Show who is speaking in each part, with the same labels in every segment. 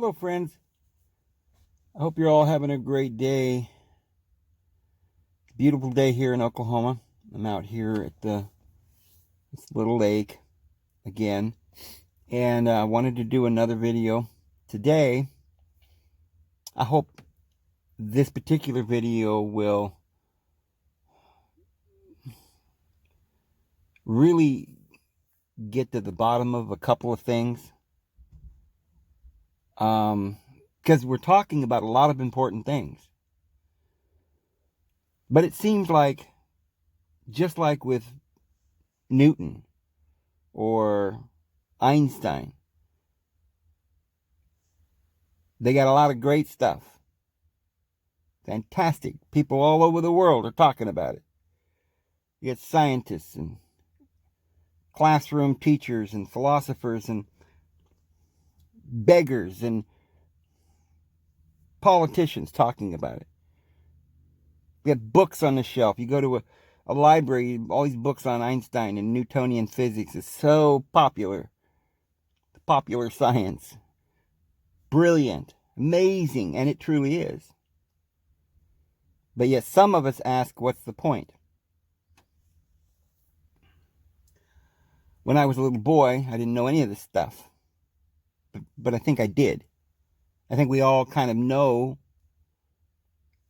Speaker 1: Hello, friends. I hope you're all having a great day. It's a beautiful day here in Oklahoma. I'm out here at this little lake again, and I wanted to do another video today. I hope this particular video will really get to the bottom of a couple of things, because we're talking about a lot of important things. But it seems like, just like with Newton or Einstein, they got a lot of great stuff. Fantastic. People all over the world are talking about it. You get scientists and classroom teachers and philosophers and beggars and politicians talking about it. We have books on the shelf. You go to a library, all these books on Einstein and Newtonian physics is so popular. Popular science. Brilliant. Amazing. And it truly is. But yet some of us ask, what's the point? When I was a little boy, I didn't know any of this stuff. But I think I did. I think we all kind of know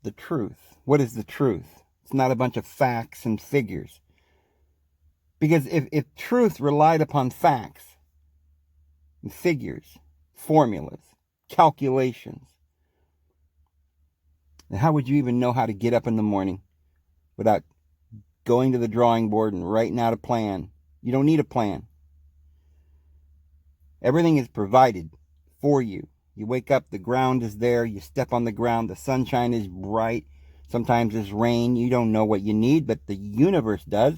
Speaker 1: the truth. What is the truth? It's not a bunch of facts and figures. Because if truth relied upon facts and figures, formulas, calculations, then how would you even know how to get up in the morning without going to the drawing board and writing out a plan? You don't need a plan. Everything is provided for you. You wake up, the ground is there, you step on the ground, the sunshine is bright, sometimes there's rain. You don't know what you need, but the universe does.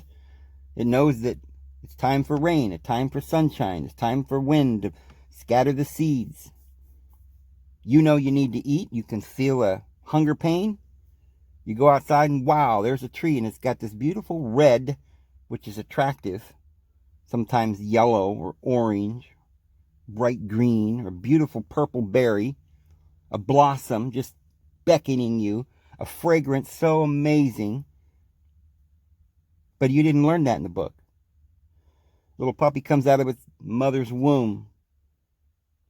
Speaker 1: It knows that it's time for rain, it's time for sunshine, it's time for wind to scatter the seeds. You know you need to eat. You can feel a hunger pain. You go outside and wow, there's a tree and it's got this beautiful red, which is attractive, sometimes yellow or orange, bright green, or beautiful purple berry, a blossom just beckoning you, a fragrance so amazing. But you didn't learn that in the book. Little puppy comes out of its mother's womb,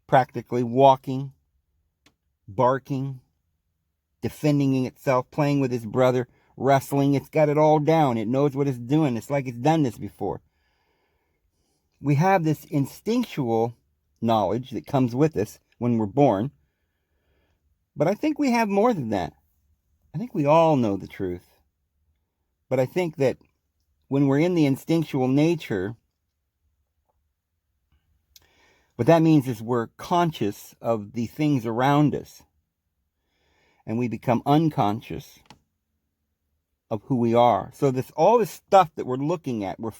Speaker 1: practically walking, barking, defending itself, playing with his brother, wrestling. It's got it all down. It knows what it's doing. It's like it's done this before. We have this instinctual knowledge that comes with us when we're born. But I think we have more than that. I think we all know the truth. But I think that when we're in the instinctual nature, what that means is we're conscious of the things around us. And we become unconscious of who we are. So all this stuff that we're looking at, we're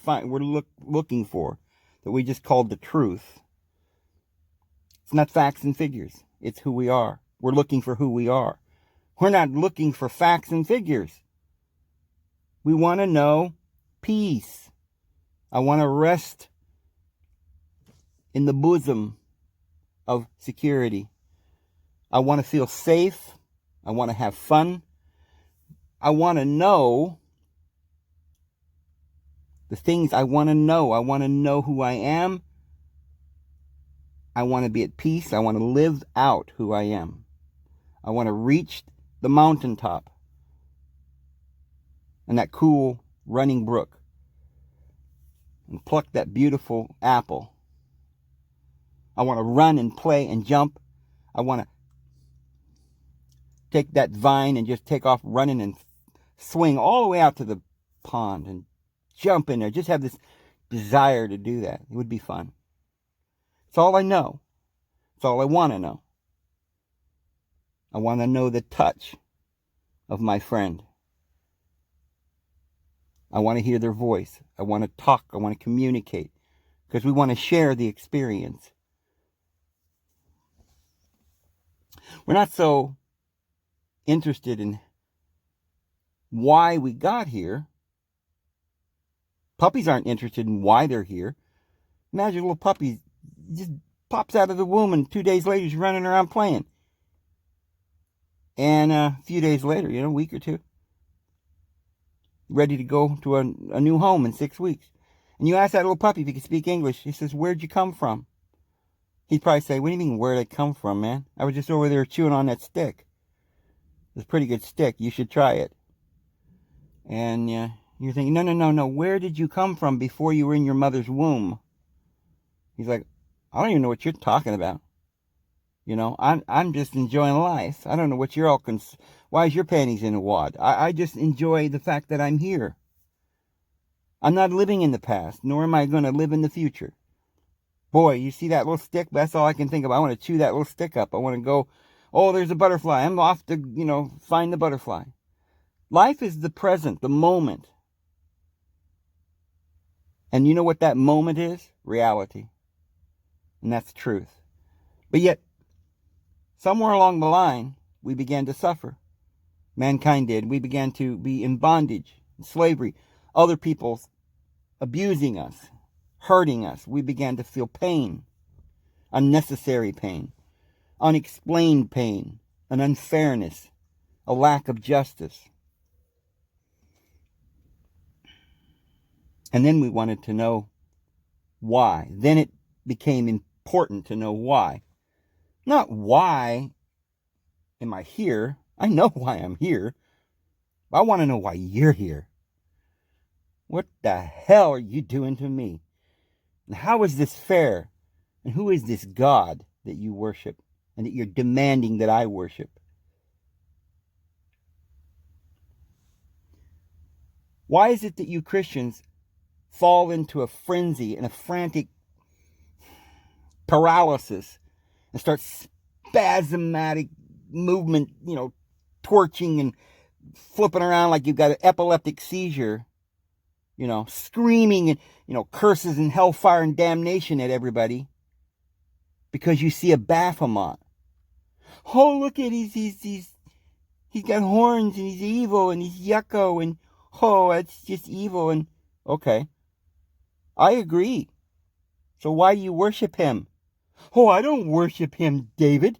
Speaker 1: looking for, that we just called the truth. It's not facts and figures. It's who we are. We're looking for who we are. We're not looking for facts and figures. We want to know peace. I want to rest in the bosom of security. I want to feel safe. I want to have fun. I want to know the things I want to know. I want to know who I am. I want to be at peace. I want to live out who I am. I want to reach the mountaintop and that cool running brook and pluck that beautiful apple. I want to run and play and jump. I want to take that vine and just take off running and swing all the way out to the pond and jump in there. Just have this desire to do that. It would be fun. It's all I know. It's all I want to know. I want to know the touch of my friend. I want to hear their voice. I want to talk. I want to communicate. Because we want to share the experience. We're not so interested in why we got here. Puppies aren't interested in why they're here. Imagine little puppies just pops out of the womb, and 2 days later, she's running around playing. And a few days later, a week or two, ready to go to a new home in 6 weeks. And you ask that little puppy if he can speak English. He says, "Where'd you come from?" He'd probably say, "What do you mean, where'd I come from, man? I was just over there chewing on that stick. It's a pretty good stick. You should try it." And you're thinking, no. Where did you come from before you were in your mother's womb? He's like, "I don't even know what you're talking about. I'm just enjoying life. I don't know what you're all why is your panties in a wad? I just enjoy the fact that I'm here. I'm not living in the past, nor am I going to live in the future." Boy, you see that little stick? That's all I can think of. I want to chew that little stick up. I want to go, oh, there's a butterfly. I'm off to, find the butterfly. Life is the present, the moment. And you know what that moment is? Reality. And that's truth. But yet, somewhere along the line, we began to suffer. Mankind did. We began to be in bondage, in slavery. Other people abusing us, hurting us. We began to feel pain, unnecessary pain, unexplained pain, an unfairness, a lack of justice. And then we wanted to know why. Then it became important to know why. Not why am I here? I know why I'm here. I want to know why you're here. What the hell are you doing to me? And how is this fair? And who is this God that you worship and that you're demanding that I worship? Why is it that you Christians fall into a frenzy and a frantic paralysis and start spasmodic movement, twerking and flipping around like you've got an epileptic seizure, screaming and, curses and hellfire and damnation at everybody because you see a Baphomet? Oh, look at he's got horns and he's evil and he's yucko and it's just evil. And okay, I agree. So why do you worship him? Oh, I don't worship him, David.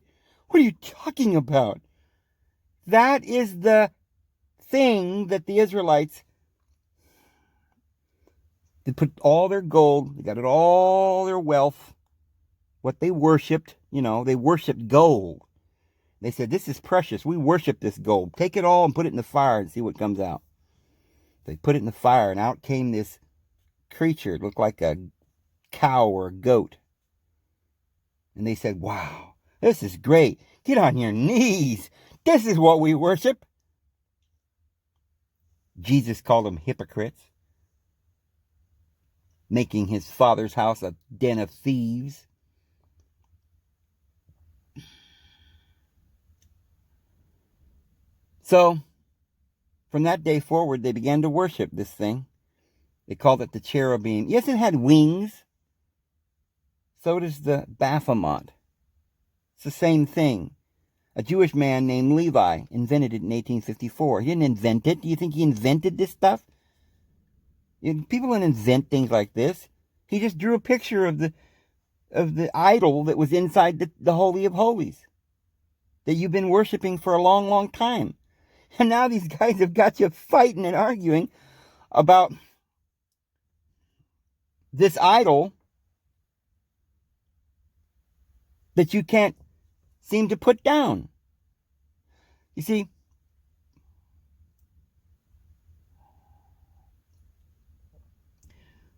Speaker 1: What are you talking about? That is the thing that the Israelites, they put all their gold, they got it, all their wealth, what they worshipped, they worshipped gold. They said, this is precious. We worship this gold. Take it all and put it in the fire and see what comes out. They put it in the fire, and out came this creature. It looked like a cow or a goat. And they said, wow, this is great. Get on your knees. This is what we worship. Jesus called them hypocrites, making his Father's house a den of thieves. So, from that day forward, they began to worship this thing. They called it the cherubim. Yes, it had wings. So does the Baphomet. It's the same thing. A Jewish man named Levi invented it in 1854. He didn't invent it. Do you think he invented this stuff? People don't invent things like this. He just drew a picture of the idol that was inside the Holy of Holies that you've been worshiping for a long, long time. And now these guys have got you fighting and arguing about this idol that you can't seem to put down. You see,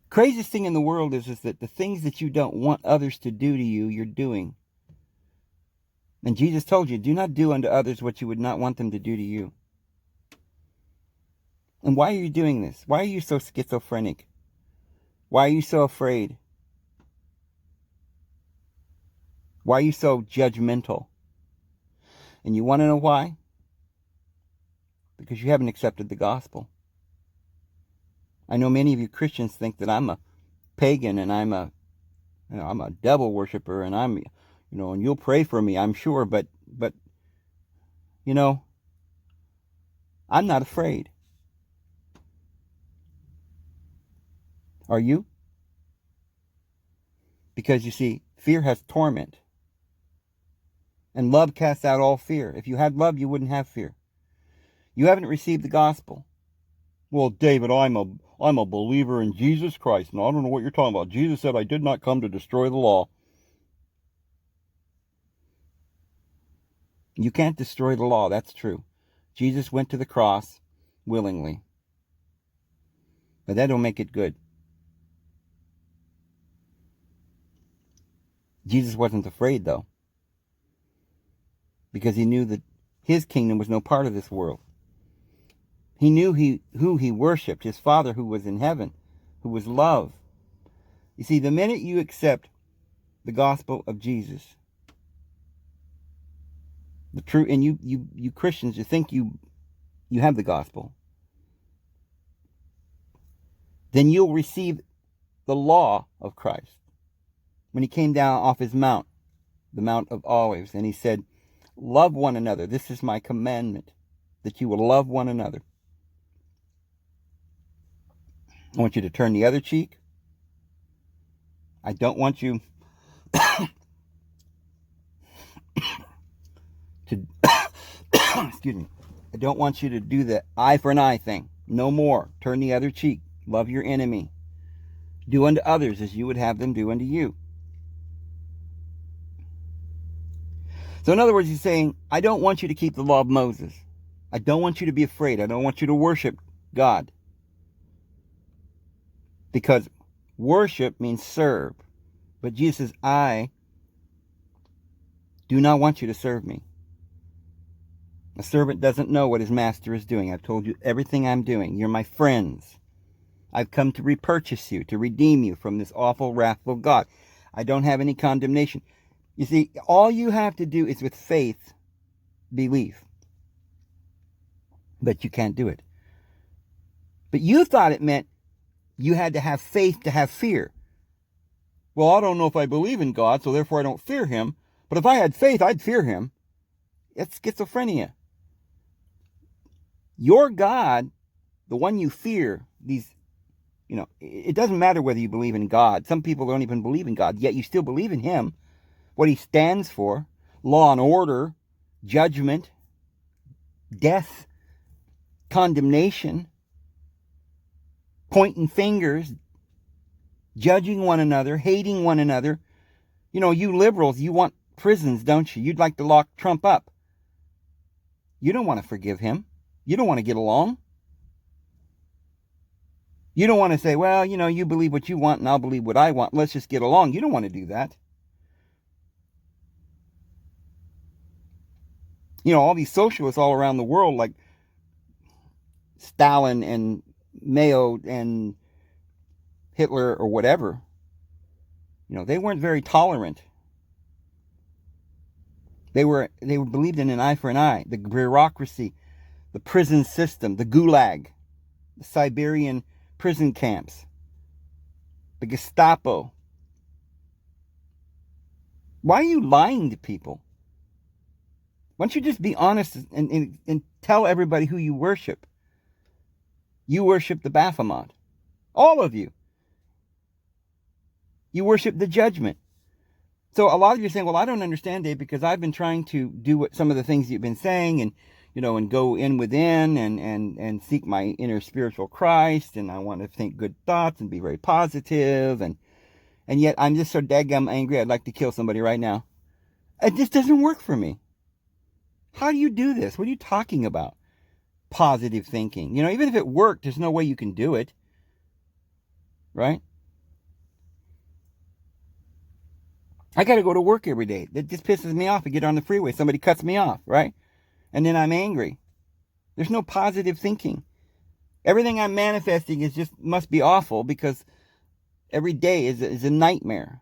Speaker 1: craziest thing in the world is that the things that you don't want others to do to you, you're doing. And Jesus told you, do not do unto others what you would not want them to do to you. And why are you doing this? Why are you so schizophrenic? Why are you so afraid? Why are you so judgmental? And you want to know why? Because you haven't accepted the gospel. I know many of you Christians think that I'm a pagan and I'm a devil worshiper and I'm, and you'll pray for me, I'm sure, but I'm not afraid. Are you? Because you see, Fear has torment. And love casts out all fear. If you had love, you wouldn't have fear. You haven't received the gospel. Well, David, I'm a believer in Jesus Christ. And I don't know what you're talking about. Jesus said, I did not come to destroy the law. You can't destroy the law. That's true. Jesus went to the cross willingly. But that don't make it good. Jesus wasn't afraid, though, because he knew that his kingdom was no part of this world. He knew who he worshipped, his Father who was in heaven, who was love. You see, the minute you accept the gospel of Jesus, the true, and you Christians, you think you have the gospel, then you'll receive the law of Christ. When he came down off his mount, the Mount of Olives, and he said, love one another. This is my commandment, that you will love one another. I want you to turn the other cheek. I don't want you to, excuse me, I don't want you to do the eye for an eye thing. No more. Turn the other cheek. Love your enemy. Do unto others as you would have them do unto you. So in other words, he's saying, I don't want you to keep the law of Moses. I don't want you to be afraid. I don't want you to worship God. Because worship means serve. But Jesus says, I do not want you to serve me. A servant doesn't know what his master is doing. I've told you everything I'm doing. You're my friends. I've come to repurchase you, to redeem you from this awful, wrathful God. I don't have any condemnation. You see, all you have to do is with faith, believe. But you can't do it. But you thought it meant you had to have faith to have fear. Well, I don't know if I believe in God, so therefore I don't fear him. But if I had faith, I'd fear him. It's schizophrenia. Your God, the one you fear, it doesn't matter whether you believe in God. Some people don't even believe in God, yet you still believe in him. What he stands for, law and order, judgment, death, condemnation, pointing fingers, judging one another, hating one another. You liberals, you want prisons, don't you? You'd like to lock Trump up. You don't want to forgive him. You don't want to get along. You don't want to say, well, you believe what you want and I'll believe what I want. Let's just get along. You don't want to do that. All these socialists all around the world, like Stalin and Mao and Hitler or whatever, they weren't very tolerant. They believed in an eye for an eye, the bureaucracy, the prison system, the gulag, the Siberian prison camps, the Gestapo. Why are you lying to people? Why don't you just be honest and tell everybody who you worship? You worship the Baphomet. All of you. You worship the judgment. So a lot of you are saying, well, I don't understand, Dave, because I've been trying to do some of the things you've been saying and go in within and seek my inner spiritual Christ, and I want to think good thoughts and be very positive, and yet I'm just so daggum angry I'd like to kill somebody right now. It just doesn't work for me. How do you do this? What are you talking about? Positive thinking. Even if it worked, there's no way you can do it. Right? I got to go to work every day. That just pisses me off. I get on the freeway. Somebody cuts me off, right? And then I'm angry. There's no positive thinking. Everything I'm manifesting must be awful because every day is a nightmare.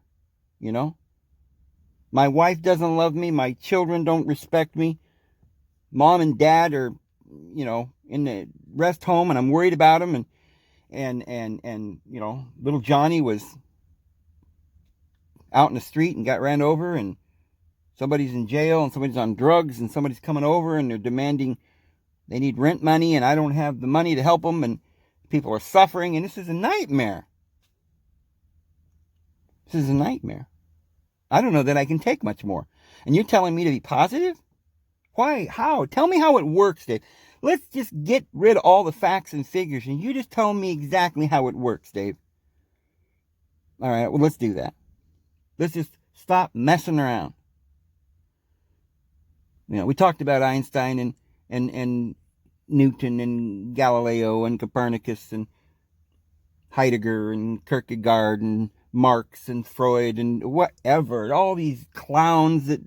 Speaker 1: My wife doesn't love me. My children don't respect me. Mom and dad are, in the rest home, and I'm worried about them. And little Johnny was out in the street and got ran over, and somebody's in jail, and somebody's on drugs, and somebody's coming over, and they're demanding they need rent money, and I don't have the money to help them, and people are suffering, and this is a nightmare. This is a nightmare. I don't know that I can take much more. And you're telling me to be positive? Why? How? Tell me how it works, Dave. Let's just get rid of all the facts and figures, and you just tell me exactly how it works, Dave. All right, well, let's do that. Let's just stop messing around. We talked about Einstein and Newton and Galileo and Copernicus and Heidegger and Kierkegaard and Marx and Freud and whatever. All these clowns that,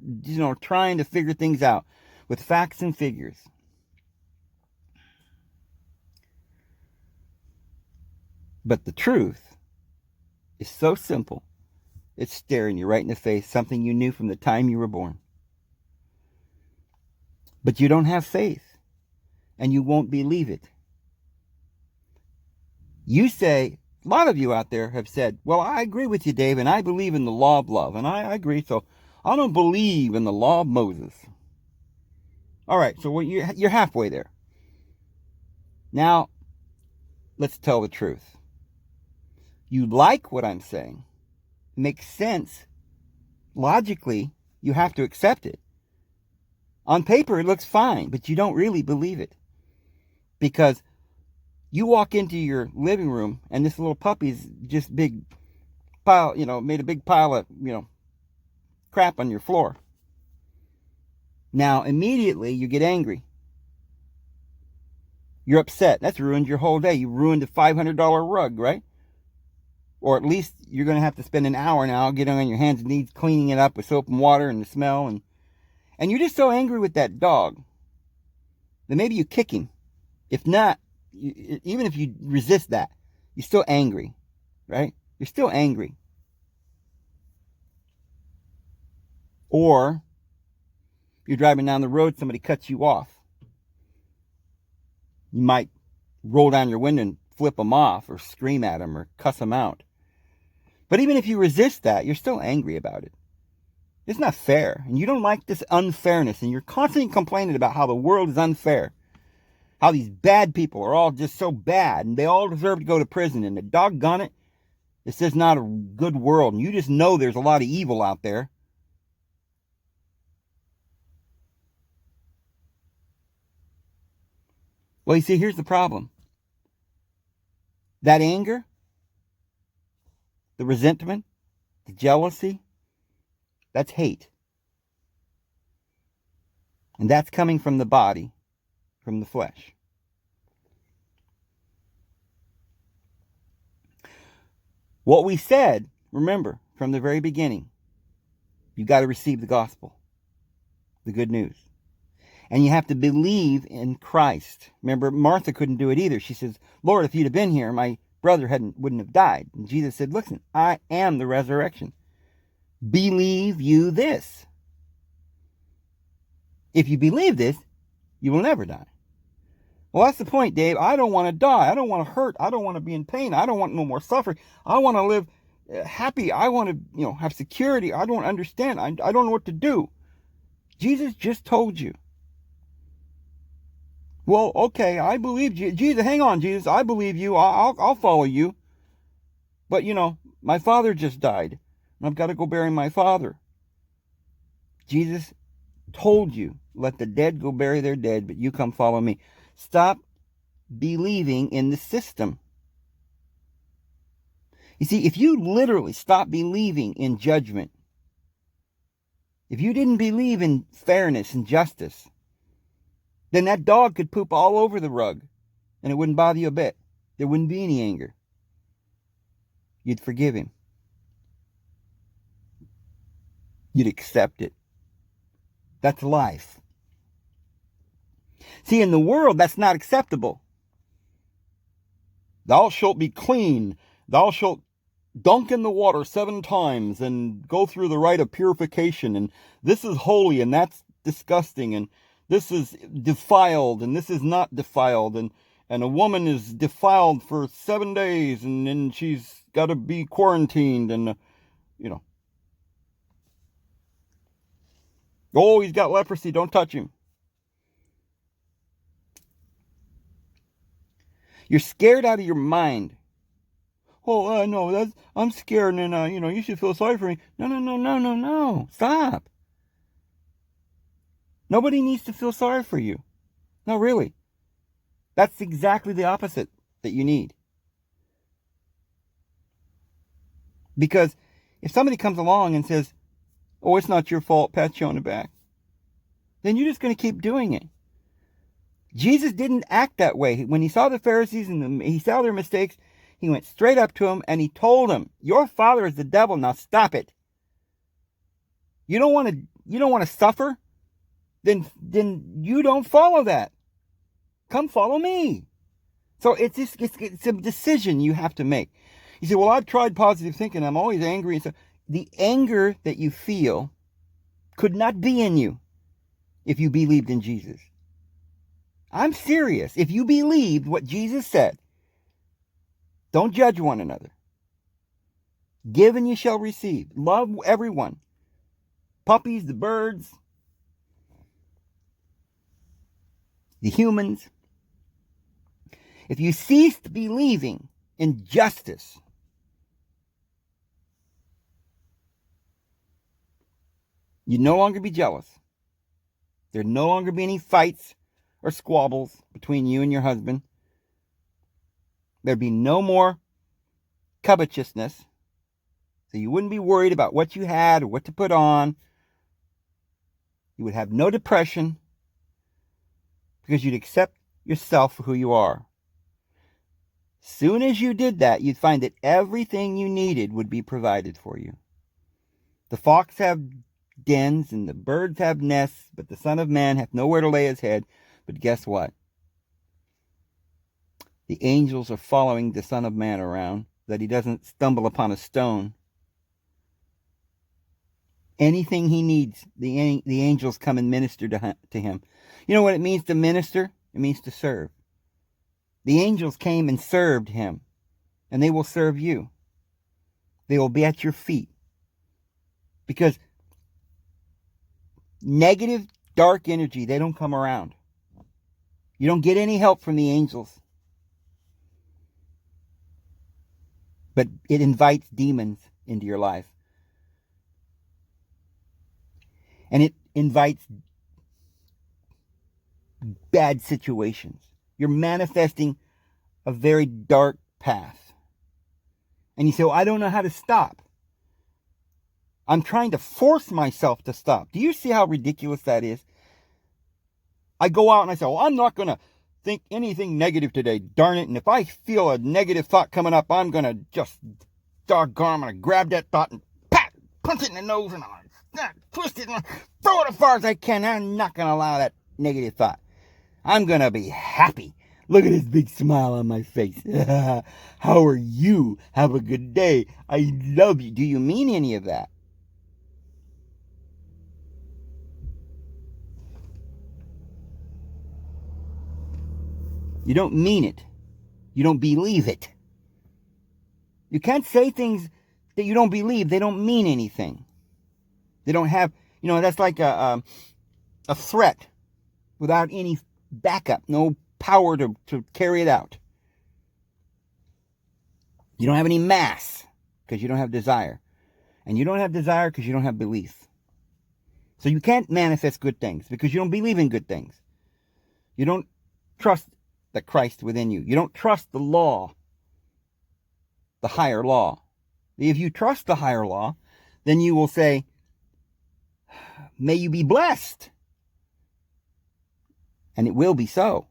Speaker 1: trying to figure things out with facts and figures. But the truth is so simple. It's staring you right in the face, something you knew from the time you were born. But you don't have faith, and you won't believe it. You say, a lot of you out there have said, well, I agree with you, Dave, and I believe in the law of love, and I agree, so I don't believe in the law of Moses. All right, so you're halfway there. Now, let's tell the truth. You like what I'm saying. It makes sense. Logically, you have to accept it. On paper, it looks fine, but you don't really believe it. Because you walk into your living room and this little puppy's just big pile, made a big pile of, crap on your floor. Now, immediately you get angry. You're upset. That's ruined your whole day. You ruined a $500 rug, right? Or at least you're going to have to spend an hour now getting on your hands and knees cleaning it up with soap and water and the smell. And you're just so angry with that dog that maybe you kick him. If not, even if you resist that, you're still angry, right? You're still angry. Or you're driving down the road, somebody cuts you off. You might roll down your window and flip them off or scream at them or cuss them out. But even if you resist that, you're still angry about it. It's not fair. And you don't like this unfairness. And you're constantly complaining about how the world is unfair. How these bad people are all just so bad. And they all deserve to go to prison. And the doggone it, it's just not a good world. And you just know there's a lot of evil out there. Well, you see, here's the problem. That anger, the resentment, the jealousy, that's hate. And that's coming from the body, from the flesh. What we said, remember, from the very beginning, you got to receive the gospel, the good news. And you have to believe in Christ. Remember, Martha couldn't do it either. She says, Lord, if you'd have been here, my brother wouldn't have died. And Jesus said, listen, I am the resurrection. Believe you this. If you believe this, you will never die. Well, that's the point, Dave. I don't want to die. I don't want to hurt. I don't want to be in pain. I don't want no more suffering. I want to live happy. I want to, have security. I don't understand. I don't know what to do. Jesus just told you. Well, okay, I believe you. Jesus, hang on, Jesus. I believe you. I'll follow you. But, my father just died. And I've got to go bury my father. Jesus told you, let the dead go bury their dead, but you come follow me. Stop believing in the system. You see, if you literally stop believing in judgment, if you didn't believe in fairness and justice, then that dog could poop all over the rug and it wouldn't bother you a bit. There wouldn't be any anger. You'd forgive him. You'd accept it. That's life. See, in the world, that's not acceptable. Thou shalt be clean. Thou shalt dunk in the water 7 times and go through the rite of purification. And this is holy and that's disgusting. And this is defiled and this is not defiled. And a woman is defiled for 7 days and then she's got to be quarantined and, Oh, he's got leprosy. Don't touch him. You're scared out of your mind. Oh, no, I'm scared, and you should feel sorry for me. No, no, no, no, no, no. Stop. Nobody needs to feel sorry for you. No, really. That's exactly the opposite that you need. Because if somebody comes along and says, oh, it's not your fault, pat you on the back, then you're just going to keep doing it. Jesus didn't act that way. When he saw the Pharisees and he saw their mistakes, he went straight up to them and he told them, your father is the devil. Now stop it. You don't want to suffer? Then you don't follow that. Come follow me. So it's a decision you have to make. You say, well, I've tried positive thinking. I'm always angry. And so the anger that you feel could not be in you if you believed in Jesus. I'm serious. If you believed what Jesus said, don't judge one another. Give and you shall receive. Love everyone. Puppies, the birds, the humans. If you ceased believing in justice, you'd no longer be jealous. There'd no longer be any fights or squabbles between you and your husband. There'd be no more covetousness. So you wouldn't be worried about what you had or what to put on. You would have no depression because you'd accept yourself for who you are. Soon as you did that, you'd find that everything you needed would be provided for you. The fox have dens and the birds have nests, but the Son of Man hath nowhere to lay his head. But guess what? The angels are following the Son of Man around, that he doesn't stumble upon a stone. Anything he needs, the angels come and minister to him. You know what it means to minister? It means to serve. The angels came and served him, and they will serve you. They will be at your feet. Because negative, dark energy, they don't come around. You don't get any help from the angels. But it invites demons into your life. And it invites bad situations. You're manifesting a very dark path. And you say, well, I don't know how to stop. I'm trying to force myself to stop. Do you see how ridiculous that is? I go out and I say, well, I'm not going to think anything negative today. Darn it. And if I feel a negative thought coming up, I'm going to just, doggone, I'm going to grab that thought and punch it in the nose and twist it and throw it as far as I can. I'm not going to allow that negative thought. I'm going to be happy. Look at this big smile on my face. How are you? Have a good day. I love you. Do you mean any of that? You don't mean it. You don't believe it. You can't say things that you don't believe. They don't mean anything. They don't have, that's like a threat without any backup, no power to carry it out. You don't have any mass because you don't have desire. And you don't have desire because you don't have belief. So you can't manifest good things because you don't believe in good things. You don't trust the Christ within you. You don't trust the law, the higher law. If you trust the higher law, then you will say, may you be blessed. And it will be so.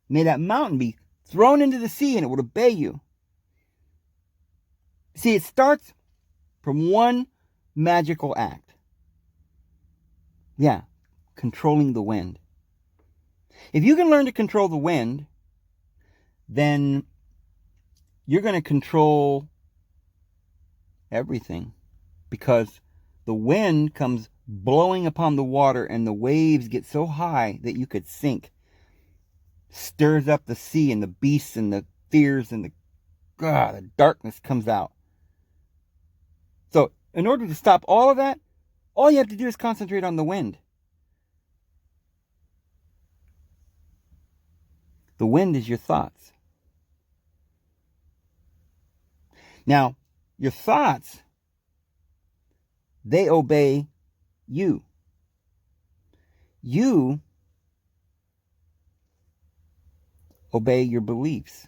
Speaker 1: May that mountain be thrown into the sea and it will obey you. See, it starts from one magical act. Yeah, controlling the wind. If you can learn to control the wind, then you're going to control everything, because the wind comes blowing upon the water and the waves get so high that you could sink. Stirs up the sea and the beasts and the fears and the darkness comes out. So in order to stop all of that, all you have to do is concentrate on the wind. The wind is your thoughts. Now, your thoughts, they obey you. You obey your beliefs.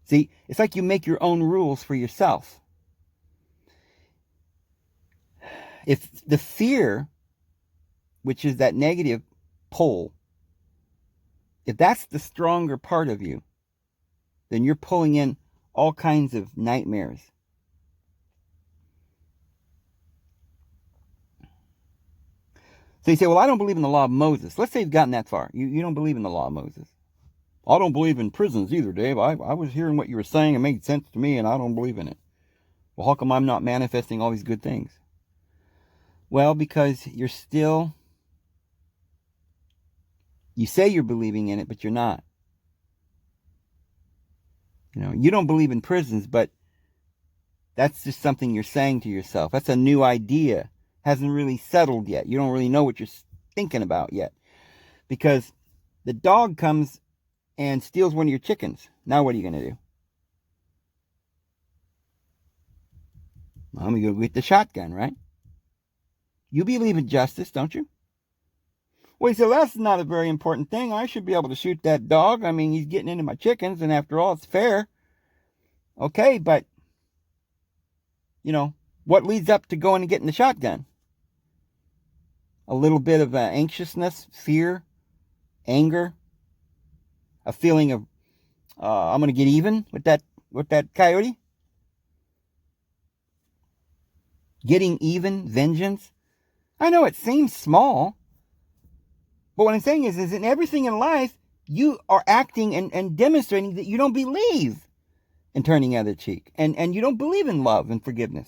Speaker 1: See, it's like you make your own rules for yourself. If the fear, which is that negative pole, if that's the stronger part of you, then you're pulling in all kinds of nightmares. So you say, well, I don't believe in the law of Moses. Let's say you've gotten that far. You don't believe in the law of Moses. I don't believe in prisons either, Dave. I was hearing what you were saying. It made sense to me, and I don't believe in it. Well, how come I'm not manifesting all these good things? Well, because you say you're believing in it, but you're not. You don't believe in prisons, but that's just something you're saying to yourself. That's a new idea. Hasn't really settled yet. You don't really know what you're thinking about yet. Because the dog comes and steals one of your chickens. Now what are you going to do? Well, I'm going to go get the shotgun, right? You believe in justice, don't you? Well, so that's not a very important thing. I should be able to shoot that dog. I mean, he's getting into my chickens, and after all, it's fair. Okay, but, what leads up to going and getting the shotgun? A little bit of anxiousness, fear, anger, a feeling of, I'm going to get even with that coyote. Getting even, vengeance. I know it seems small, but what I'm saying is in everything in life, you are acting and demonstrating that you don't believe in turning the other cheek. And you don't believe in love and forgiveness.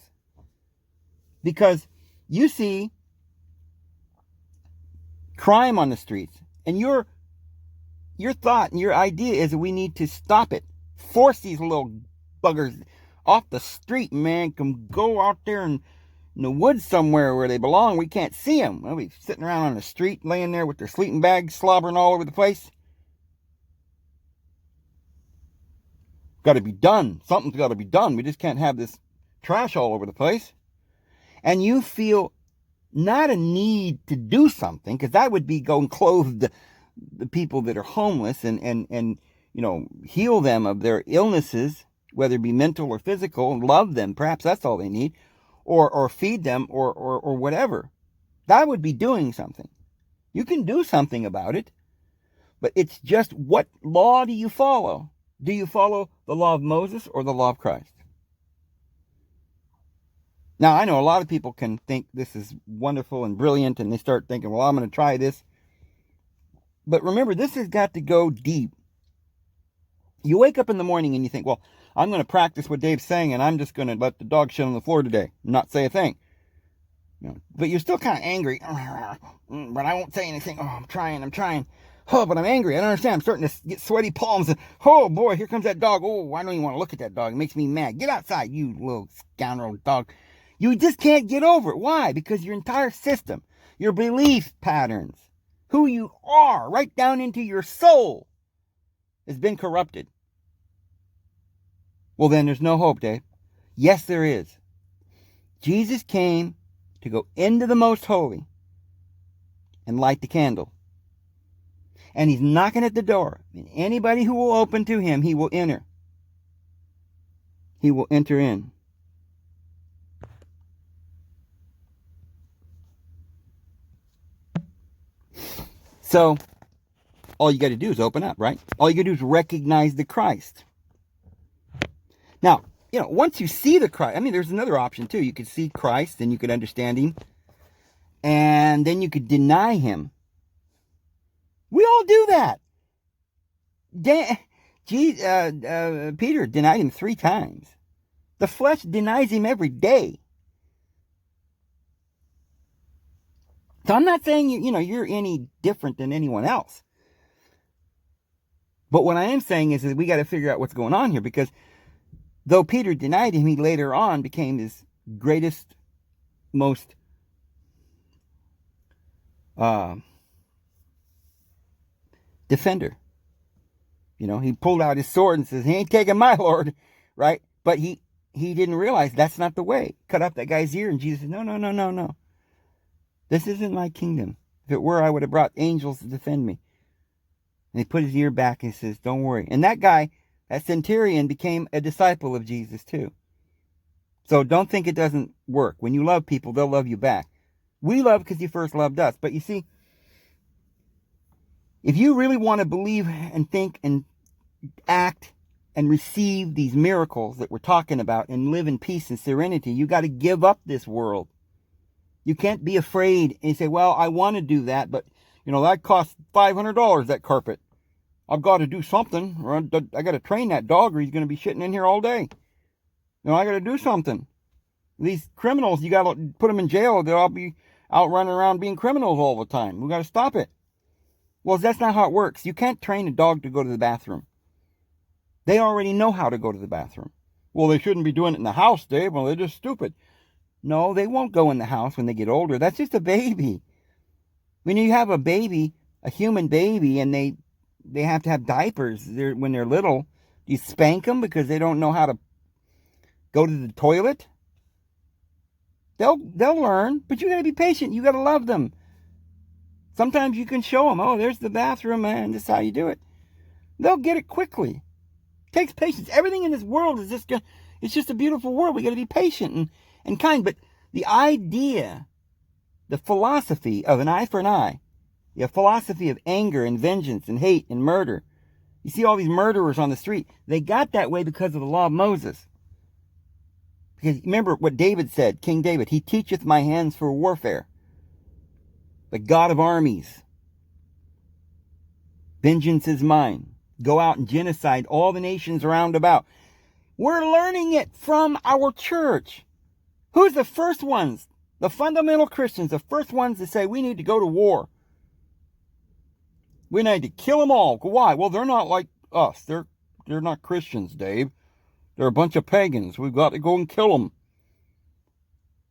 Speaker 1: Because you see crime on the streets, and your thought and your idea is that we need to stop it. Force these little buggers off the street, man. Can go out there in the woods somewhere where they belong. We can't see them. They'll be sitting around on the street, laying there with their sleeping bags, slobbering all over the place. Got to be done. Something's got to be done. We just can't have this trash all over the place. And you feel not a need to do something, because that would be go and clothe the people that are homeless and heal them of their illnesses, whether it be mental or physical, and love them. Perhaps that's all they need. Or feed them or whatever. That would be doing something. You can do something about it, but it's just, what law do you follow? Do you follow the law of Moses or the law of Christ? Now, I know a lot of people can think this is wonderful and brilliant, and they start thinking, well, I'm going to try this. But remember, this has got to go deep. You wake up in the morning and you think, well, I'm going to practice what Dave's saying, and I'm just going to let the dog shit on the floor today, not say a thing. But you're still kind of angry. But I won't say anything. Oh, I'm trying. Oh, but I'm angry. I don't understand. I'm starting to get sweaty palms. Oh, boy, here comes that dog. Oh, I don't even want to look at that dog. It makes me mad. Get outside, you little scoundrel dog. You just can't get over it. Why? Because your entire system, your belief patterns, who you are, right down into your soul, has been corrupted. Well, then there's no hope, Dave. Yes, there is. Jesus came to go into the most holy and light the candle. And he's knocking at the door. And anybody who will open to him, he will enter. He will enter in. So, all you got to do is open up, right? All you got to do is recognize the Christ. Now, once you see the Christ, there's another option too. You could see Christ, and you could understand him, and then you could deny him. We all do that. Peter denied him 3 times. The flesh denies him every day. So I'm not saying you're any different than anyone else. But what I am saying is that we got to figure out what's going on here, because though Peter denied him, he later on became his greatest, most defender. He pulled out his sword and says, he ain't taking my Lord, right? But he didn't realize that's not the way. Cut off that guy's ear, and Jesus said, no, no, no, no, no. This isn't my kingdom. If it were, I would have brought angels to defend me. And he put his ear back and he says, don't worry. And that guy, that centurion, became a disciple of Jesus too. So don't think it doesn't work. When you love people, they'll love you back. We love because you first loved us. But you see, if you really want to believe and think and act and receive these miracles that we're talking about and live in peace and serenity, you got to give up this world. You can't be afraid and say, well, I want to do that, but that costs $500, that carpet. I've got to do something, or I got to train that dog, or he's going to be shitting in here all day. I got to do something. These criminals, you got to put them in jail. They'll all be out running around being criminals all the time. We got to stop it. Well, that's not how it works. You can't train a dog to go to the bathroom. They already know how to go to the bathroom. Well, they shouldn't be doing it in the house, Dave. Well, they're just stupid. No, they won't go in the house when they get older. That's just a baby. When you have a baby, a human baby, and they have to have diapers when they're little, you spank them because they don't know how to go to the toilet? They'll learn, but you got to be patient. You got to love them. Sometimes you can show them, oh, there's the bathroom, man. This is how you do it. They'll get it quickly. It takes patience. Everything in this world is it's just a beautiful world. We got to be patient and kind. But the idea, the philosophy of an eye for an eye, the philosophy of anger and vengeance and hate and murder. You see all these murderers on the street. They got that way because of the law of Moses. Because remember what David said, King David, he teacheth my hands for warfare. The God of armies. Vengeance is mine. Go out and genocide all the nations around about. We're learning it from our church. Who's the first ones? The fundamental Christians, the first ones to say we need to go to war. We need to kill them all. Why? Well, they're not like us. They're not Christians, Dave. They're a bunch of pagans. We've got to go and kill them.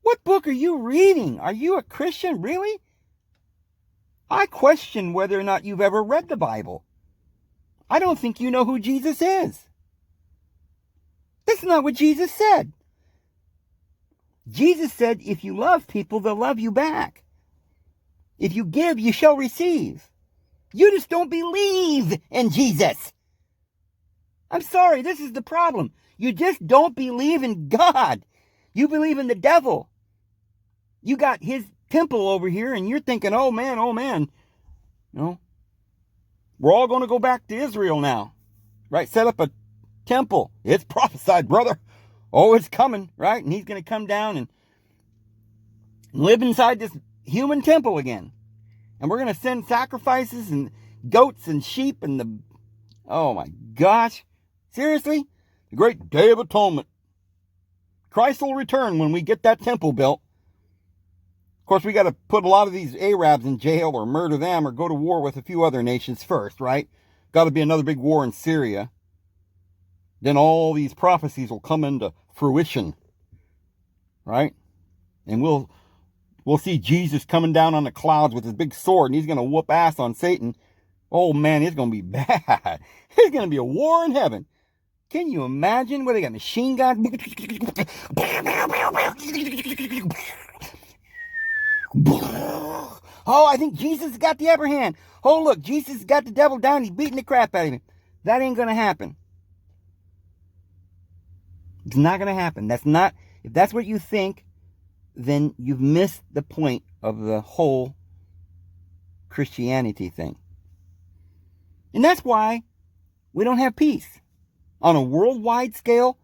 Speaker 1: What book are you reading? Are you a Christian? Really? I question whether or not you've ever read the Bible. I don't think you know who Jesus is. That's not what Jesus said. Jesus said, if you love people, they'll love you back. If you give, you shall receive. You just don't believe in Jesus. I'm sorry, this is the problem. You just don't believe in God. You believe in the devil. You got his temple over here, and you're thinking, oh man. We're all going to go back to Israel now. Right? Set up a temple. It's prophesied, brother. Oh, it's coming, right? And he's going to come down and live inside this human temple again. And we're going to send sacrifices and goats and sheep and oh my gosh. Seriously? The great Day of Atonement. Christ will return when we get that temple built. Of course, we got to put a lot of these Arabs in jail or murder them or go to war with a few other nations first, right? Got to be another big war in Syria. Then all these prophecies will come into fruition, right? And we'll see Jesus coming down on the clouds with his big sword, and he's going to whoop ass on Satan. Oh man, it's going to be bad. It's going to be a war in heaven. Can you imagine where they got machine guns? Oh, I think Jesus got the upper hand. Oh, look, Jesus got the devil down. He's beating the crap out of him. That ain't going to happen. It's not going to happen. If that's what you think, then you've missed the point of the whole Christianity thing. And that's why we don't have peace. On a worldwide scale,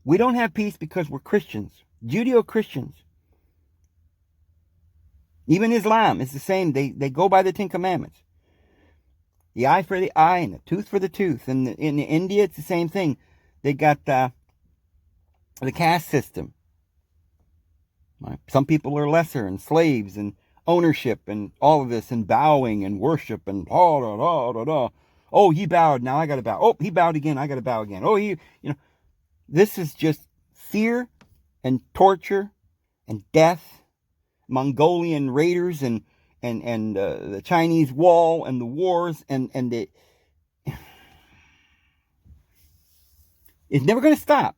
Speaker 1: we don't have peace because we're Christians, Judeo-Christians. Even Islam is the same. They go by the Ten Commandments. The eye for the eye and the tooth for the tooth. And in India, it's the same thing. They got the caste system. Some people are lesser and slaves and ownership and all of this and bowing and worship and Oh, he bowed. Now I got to bow. Oh, he bowed again. I got to bow again. Oh, this is just fear and torture and death. Mongolian raiders and the Chinese wall and the wars and It's never going to stop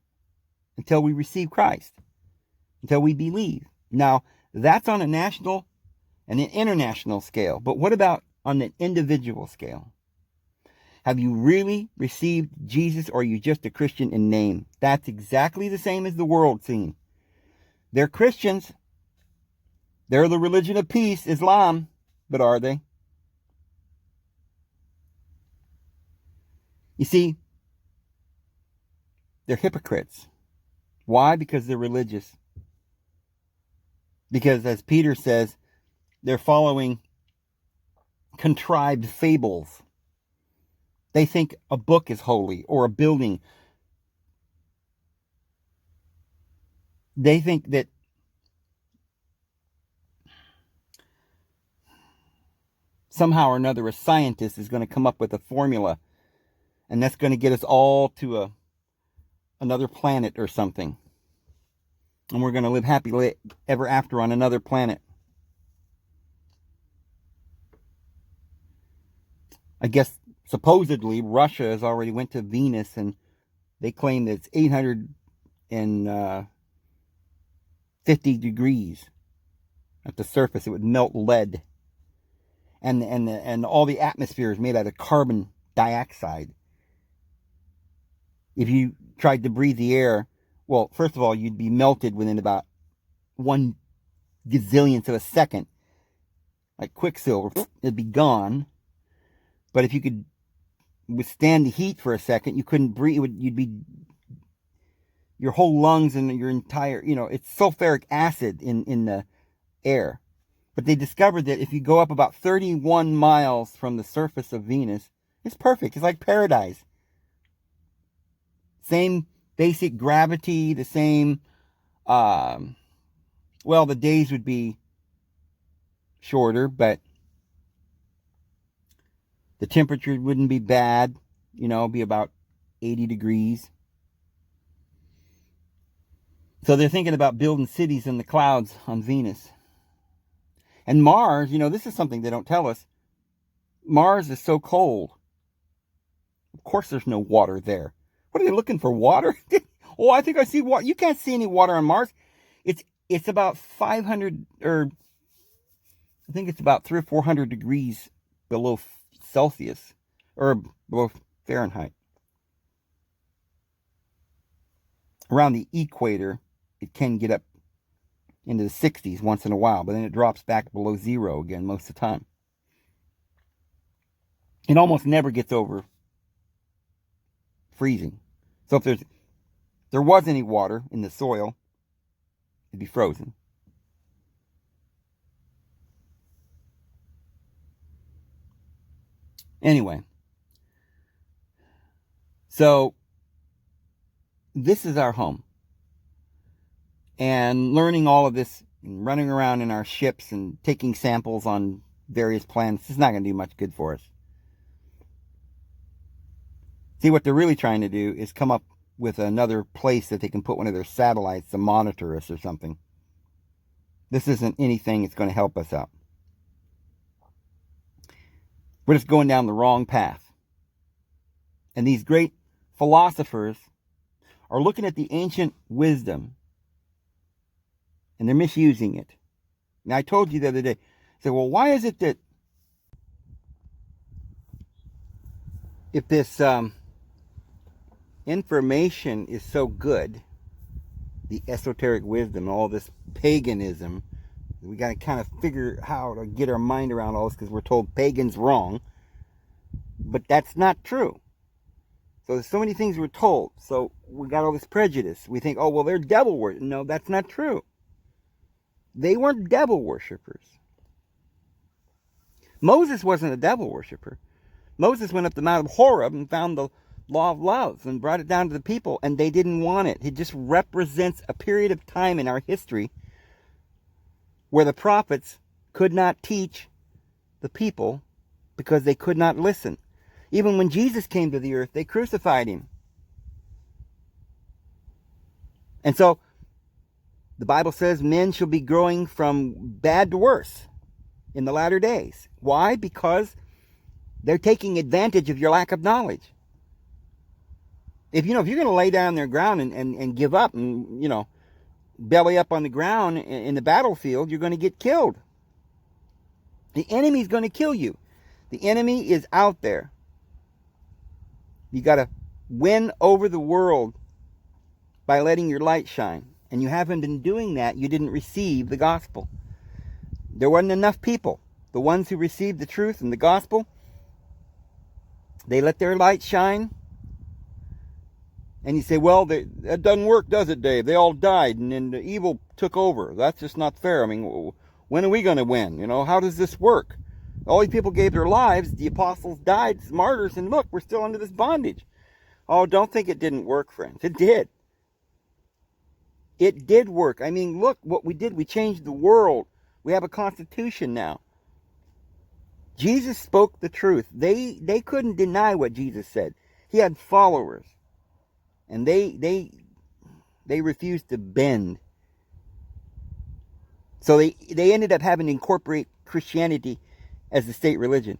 Speaker 1: until we receive Christ, until we believe. Now, that's on a national and an international scale. But what about on an individual scale? Have you really received Jesus, or are you just a Christian in name? That's exactly the same as the world scene. They're Christians. They're the religion of peace, Islam. But are they? You see, they're hypocrites. Why? Because they're religious. Because, as Peter says, they're following contrived fables. They think a book is holy, or a building. They think that somehow or another a scientist is going to come up with a formula, and that's going to get us all to another planet or something. And we're going to live happily ever after on another planet. I guess supposedly Russia has already went to Venus, and they claim that it's 850 degrees at the surface. It would melt lead. And all the atmosphere is made out of carbon dioxide. If you tried to breathe the air, well, first of all, you'd be melted within about 1 gazillionth of a second. Like quicksilver, it'd be gone. But if you could withstand the heat for a second, you couldn't breathe. You'd be, your whole lungs and your entire, it's sulfuric acid in the air. But they discovered that if you go up about 31 miles from the surface of Venus, it's perfect. It's like paradise. Same basic gravity, the same, the days would be shorter, but the temperature wouldn't be bad, be about 80 degrees. So they're thinking about building cities in the clouds on Venus. And Mars, this is something they don't tell us. Mars is so cold. Of course there's no water there. What are they looking for, water? Oh, I think I see water. You can't see any water on Mars. It's about 500, or I think it's about 300 or 400 degrees below Celsius, or below Fahrenheit. Around the equator, it can get up into the 60s once in a while, but then it drops back below zero again most of the time. It almost never gets over freezing. So if there was any water in the soil, it'd be frozen. Anyway, so this is our home. And learning all of this, and running around in our ships and taking samples on various planets, is not going to do much good for us. See, what they're really trying to do is come up with another place that they can put one of their satellites to monitor us or something. This isn't anything that's going to help us out. We're just going down the wrong path. And these great philosophers are looking at the ancient wisdom, and they're misusing it. Now, I told you the other day, I said, well, why is it that if this information is so good, the esoteric wisdom, all this paganism, we got to kind of figure how to get our mind around all this, because we're told pagan's wrong, but that's not true. So there's so many things we're told. So we got all this prejudice. We think, oh, well, they're devil worshippers. No, that's not true. They weren't devil worshippers. Moses wasn't a devil worshiper. Moses went up the Mount of Horeb and found the law of love and brought it down to the people, and they didn't want it. It just represents a period of time in our history where the prophets could not teach the people because they could not listen. Even when Jesus came to the earth, they crucified him. And so the Bible says men shall be growing from bad to worse in the latter days. Why? Because they're taking advantage of your lack of knowledge. If you're going to lay down their ground and give up and, belly up on the ground in the battlefield, you're going to get killed. The enemy's going to kill you. The enemy is out there. You got to win over the world by letting your light shine. And you haven't been doing that. You didn't receive the gospel. There wasn't enough people. The ones who received the truth and the gospel, they let their light shine. And you say, well, that doesn't work, does it, Dave? They all died and then the evil took over. That's just not fair. I mean, when are we going to win? How does this work? All these people gave their lives. The apostles died as martyrs. And look, we're still under this bondage. Oh, don't think it didn't work, friends. It did. It did work. I mean, look what we did. We changed the world. We have a constitution now. Jesus spoke the truth. They couldn't deny what Jesus said. He had followers. And they refused to bend. So they ended up having to incorporate Christianity as the state religion.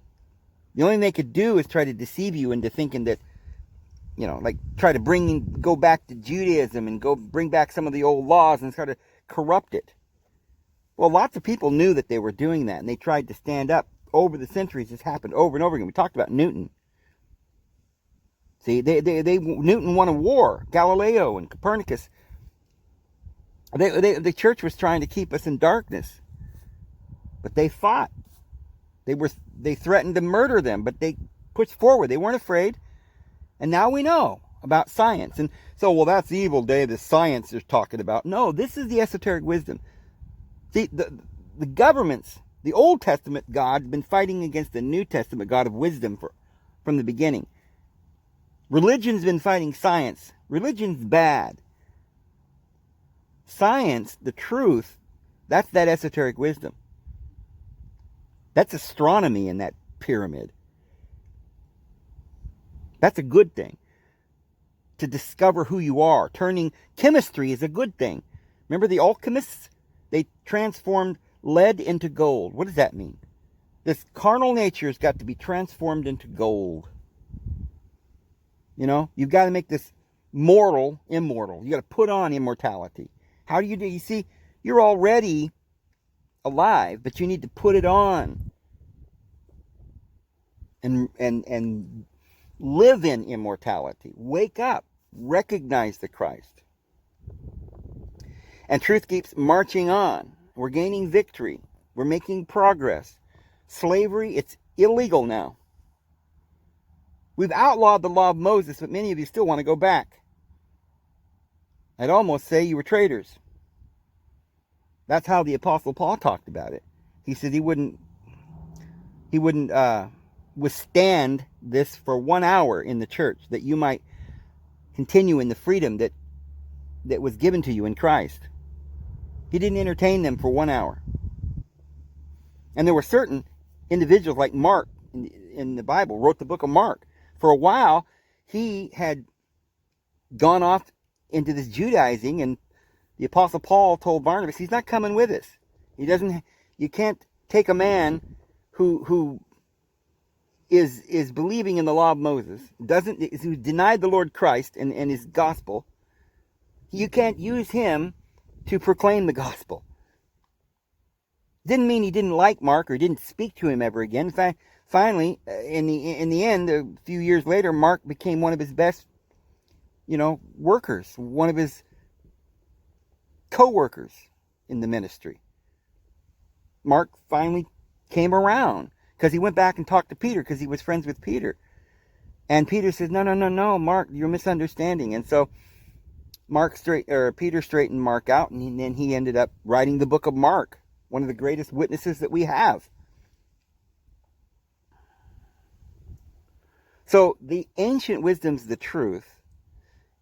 Speaker 1: The only thing they could do is try to deceive you into thinking that, try to go back to Judaism and bring back some of the old laws and try to corrupt it. Well, lots of people knew that they were doing that, and they tried to stand up. Over the centuries, this happened over and over again. We talked about Newton. See, Newton won a war. Galileo and Copernicus. The church was trying to keep us in darkness, but they fought. They threatened to murder them, but they pushed forward. They weren't afraid. And now we know about science. And so, well, that's evil, Dave. The science they're talking about. No, this is the esoteric wisdom. See, the governments, the Old Testament God, had been fighting against the New Testament God of wisdom from the beginning. Religion's been fighting science. Religion's bad. Science, the truth, that's that esoteric wisdom. That's astronomy in that pyramid. That's a good thing. To discover who you are. Turning chemistry is a good thing. Remember the alchemists? They transformed lead into gold. What does that mean? This carnal nature has got to be transformed into gold. You've got to make this mortal immortal. You got to put on immortality. How do? You see, you're already alive, but you need to put it on. And live in immortality. Wake up. Recognize the Christ. And truth keeps marching on. We're gaining victory. We're making progress. Slavery, it's illegal now. We've outlawed the law of Moses, but many of you still want to go back. I'd almost say you were traitors. That's how the Apostle Paul talked about it. He said he wouldn't withstand this for 1 hour in the church, that you might continue in the freedom that was given to you in Christ. He didn't entertain them for 1 hour. And there were certain individuals like Mark in the Bible, wrote the book of Mark. For a while, he had gone off into this Judaizing, and the Apostle Paul told Barnabas, he's not coming with us. You can't take a man who is believing in the law of Moses, who denied the Lord Christ and his gospel. You can't use him to proclaim the gospel. Didn't mean he didn't like Mark or didn't speak to him ever again. In fact, finally, in the end, a few years later, Mark became one of his best, workers, one of his co-workers in the ministry. Mark finally came around because he went back and talked to Peter because he was friends with Peter. And Peter says, no, Mark, you're misunderstanding. And so Peter straightened Mark out, and then he ended up writing the book of Mark, one of the greatest witnesses that we have. So the ancient wisdom's the truth.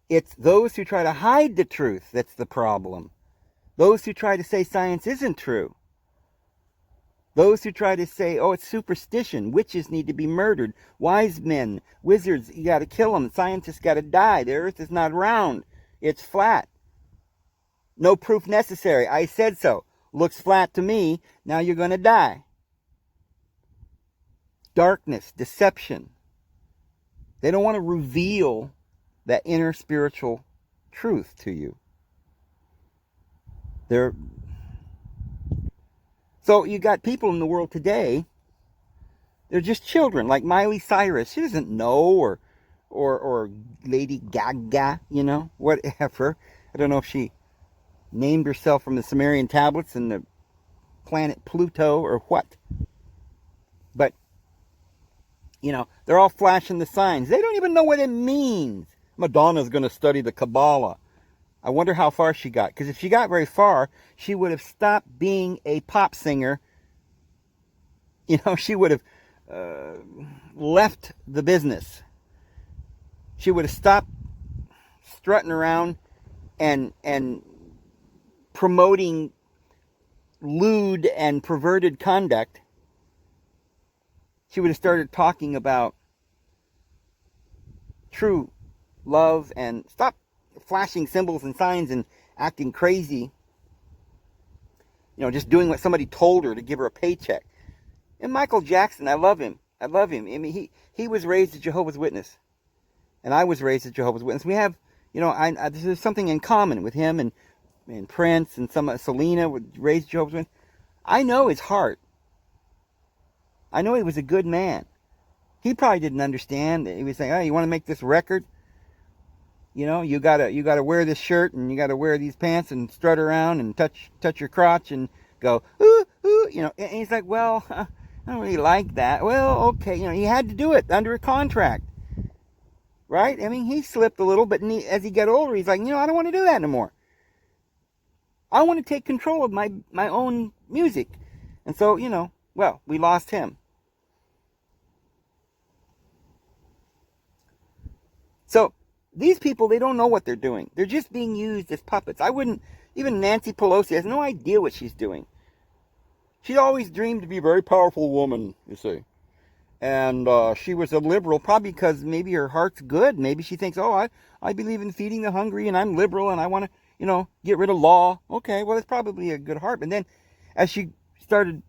Speaker 1: It's those who try to hide the truth that's the problem. Those who try to say science isn't true. Those who try to say, oh, it's superstition. Witches need to be murdered. Wise men, wizards, you got to kill them. Scientists got to die. The earth is not round. It's flat. No proof necessary. I said so. Looks flat to me. Now you're going to die. Darkness, deception. They don't want to reveal that inner spiritual truth to you. So you got people in the world today, they're just children, like Miley Cyrus. She doesn't know, or Lady Gaga, whatever. I don't know if she named herself from the Sumerian tablets and the planet Pluto or what. But, they're all flashing the signs. They don't even know what it means. Madonna's going to study the Kabbalah. I wonder how far she got. Because if she got very far, she would have stopped being a pop singer. She would have left the business. She would have stopped strutting around and promoting lewd and perverted conduct. She would have started talking about true love and stop flashing symbols and signs and acting crazy. Just doing what somebody told her to give her a paycheck. And Michael Jackson, I love him. I mean, he was raised a Jehovah's Witness. And I was raised a Jehovah's Witness. We have, there's something in common with him and Prince and Selena was raised Jehovah's Witness. I know his heart. I know he was a good man. He probably didn't understand. He was saying, "Oh, you want to make this record? You gotta wear this shirt and you gotta wear these pants and strut around and touch your crotch and go ooh ooh." And he's like, "Well, I don't really like that." Well, okay, he had to do it under a contract, right? I mean, he slipped a little, but as he got older, he's like, I don't want to do that anymore. I want to take control of my own music. And so, well, we lost him. So these people, they don't know what they're doing. They're just being used as puppets. Even Nancy Pelosi has no idea what she's doing. She always dreamed to be a very powerful woman, you see. And she was a liberal, probably because maybe her heart's good. Maybe she thinks, oh, I believe in feeding the hungry and I'm liberal and I want to, get rid of law. Okay, well, it's probably a good heart. But then as she started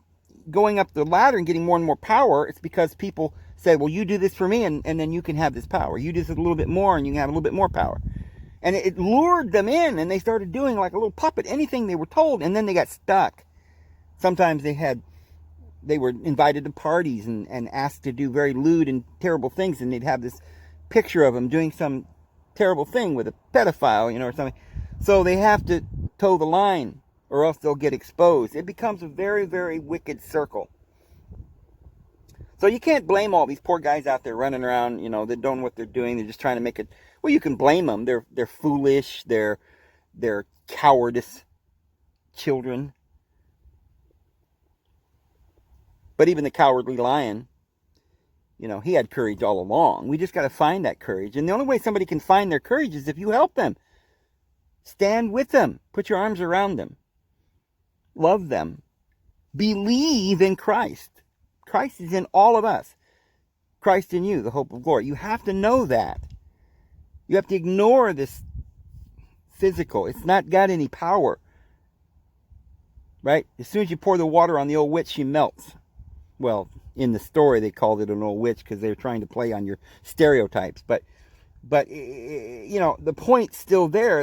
Speaker 1: going up the ladder and getting more and more power, it's because people said, well, you do this for me and then you can have this power. You do this a little bit more and you can have a little bit more power. And it lured them in and they started doing like a little puppet, anything they were told, and then they got stuck. Sometimes they were invited to parties and asked to do very lewd and terrible things, and they'd have this picture of them doing some terrible thing with a pedophile, or something. So they have to toe the line or else they'll get exposed. It becomes a very, very wicked circle. So you can't blame all these poor guys out there running around, that don't know what they're doing. They're just trying to make it. Well, you can blame them. They're foolish. They're cowardice children. But even the cowardly lion, he had courage all along. We just got to find that courage. And the only way somebody can find their courage is if you help them. Stand with them. Put your arms around them. Love them. Believe in Christ. Christ is in all of us. Christ in you, the hope of glory. You have to know that. You have to ignore this physical. It's not got any power. Right? As soon as you pour the water on the old witch, she melts. Well, in the story, they called it an old witch because they were trying to play on your stereotypes. But the point's still there.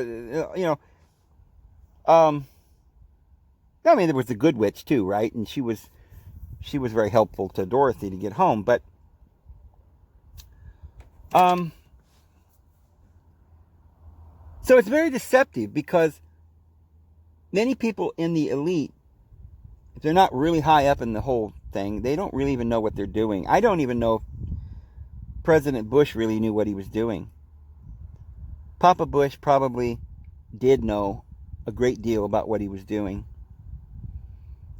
Speaker 1: I mean, there was a good witch too, right? And she was very helpful to Dorothy to get home. But so it's very deceptive because many people in the elite, if they're not really high up in the whole thing, they don't really even know what they're doing. I don't even know if President Bush really knew what he was doing. Papa Bush probably did know a great deal about what he was doing.